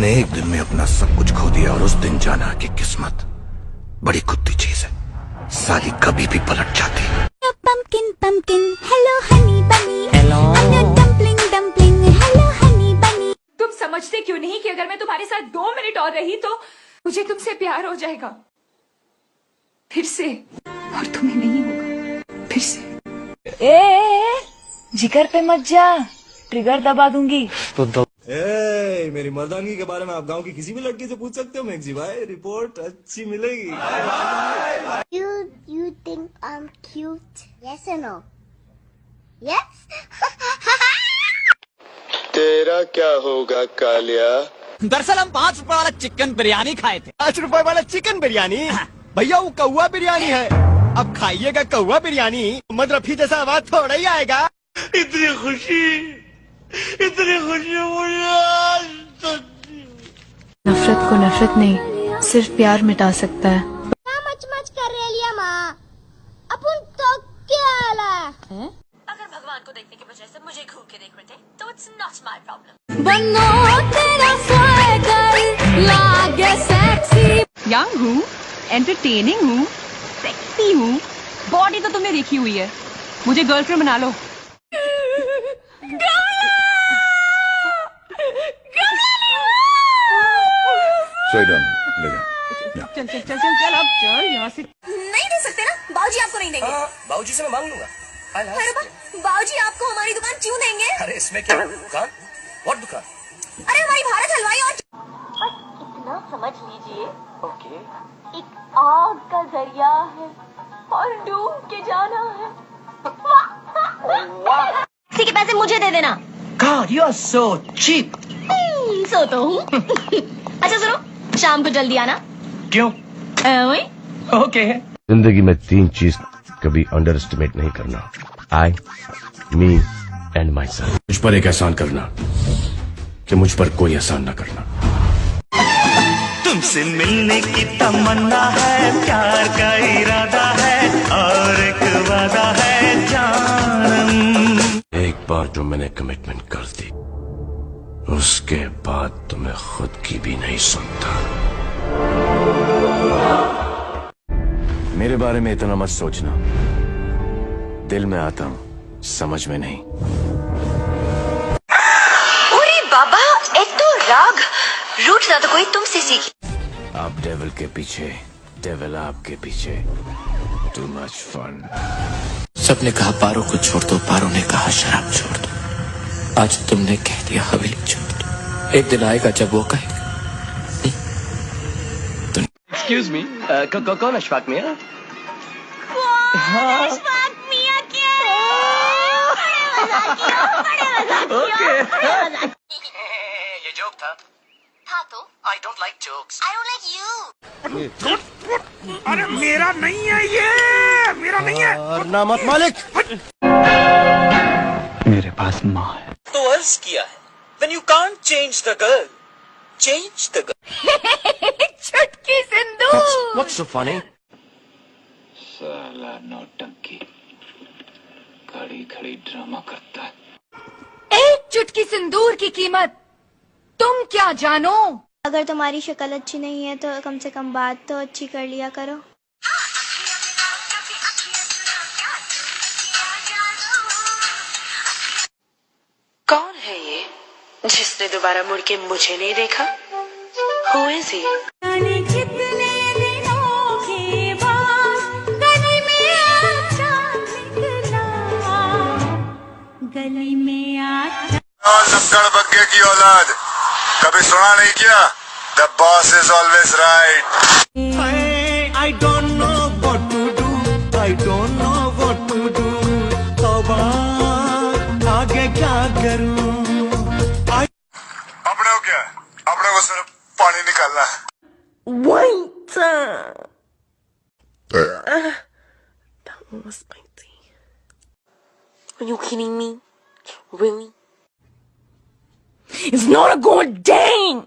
तुमने एक दिन में अपना सब कुछ खो दिया और उस दिन जाना कि किस्मत बड़ी कुत्ती चीज है, साली कभी भी पलट जाती है। Pumpkin, pumpkin, hello honey bunny. Hello. I'm your dumpling, dumpling, hello honey bunny. तुम समझते क्यों नहीं कि अगर मैं तुम्हारे साथ 2 मिनट और रही तो मुझे तुमसे प्यार हो जाएगा फिर से, और तुम्हें नहीं होगा फिर से। जिगर पे मत जा, ट्रिगर दबा दूंगी। मेरी मर्दानगी के बारे में आप गांव की किसी भी लड़की से पूछ सकते हो मैक्सी भाई, रिपोर्ट अच्छी मिलेगी। You think I'm cute? Yes or no? Yes? तेरा क्या होगा कालिया? दरअसल हम 5 रुपए वाला चिकन बिरयानी खाए थे। 5 रुपए वाला चिकन बिरयानी? भैया वो कौवा बिरयानी है। अब खाइएगा कौवा बिरयानी, मोहम्मद रफी जैसा आवाज थोड़ा ही आएगा। इतनी खुशी मुझे। नफरत को नफरत नहीं, सिर्फ प्यार मिटा सकता है। मच कर रहे लिया माँ, अपन तो क्या आला है? अगर भगवान को देखने के बजाय से मुझे घूर के देख रहे थे तो इट्स नॉट माय प्रॉब्लम। बनो तेरा स्वेगर लागे सेक्सी। यंग हूँ, एंटरटेनिंग हूँ, सेक्सी हूँ, बॉडी तो तुमने देखी हुई है। मुझे गर्लफ्रेंड बना लो। ले जा। चल चल चल चल चल अब चल यहाँ से। नहीं दे सकते ना, बाबूजी आपको नहीं देंगे। बाबूजी से मैं मांग लूंगा। अरे बाबूजी आपको हमारी दुकान क्यों देंगे? अरे इसमें क्या दुकान? व्हाट दुकान? अरे हमारी भारत हलवाई और बस इतना समझ लीजिए, ओके। एक आग का जरिया है और डूब के जाना है। किसी के पैसे मुझे दे देना। God, you are so cheap. सो तो हूँ। अच्छा सुनो, शाम को जल्दी आना। क्यों? वही। ओके। जिंदगी में 3 चीज कभी अंडर एस्टिमेट नहीं करना, आई, मी एंड माई सेल्फ। मुझ पर एक एहसान करना कि मुझ पर कोई एहसान न करना। तुमसे मिलने की तमन्ना है, प्यार का इरादा है और एक वादा है जानम। एक बार जो मैंने कमिटमेंट कर दी, उसके बाद तो मैं खुद की भी नहीं सुनता। मेरे बारे में इतना मत सोचना, दिल में आता हूँ, समझ में नहीं। अरे बाबा, एक तो राग रूठना तो कोई तुमसे सीखी। आप डेविल के पीछे, डेविल आपके पीछे, टू मच फन। सबने कहा पारो को छोड़ दो, पारो ने कहा शराब छोड़ दो। आज तुमने कह दिया हवेली छोड़ दो। एक दिन आएगा जब वो कहेगा। Excuse me, कौन अशफाक मियां? अशफाक मियां क्या? बड़े मजाकिया। ये जोक था तो I don't like jokes. I don't like you. अरे मेरा नहीं है ये, मेरा नहीं है। और ना मत मालिक। मेरे पास माँ है। तो अर्ज किया है, when you can't change the girl, change the girl. चुटकी सिंदूर। What's so funny? साला नौटंकी, खड़ी खड़ी ड्रामा करता है। एक चुटकी सिंदूर की कीमत तुम क्या जानो? अगर तुम्हारी शक्ल अच्छी नहीं है तो कम से कम बात तो अच्छी कर लिया करो। कौन है ये जिसने दोबारा मुड़ के मुझे नहीं देखा? Who is he? गली में आचा लक्कड़ बग्गे की औलाद, कभी सुना नहीं क्या? The boss is always right. I don't know what to do, I don't know what to do. तौबा, आगे क्या करूं? अपने को क्या? अपने को सिर्फ पानी निकालना है। That was spicy. Are you kidding me? Really? It's not a good day!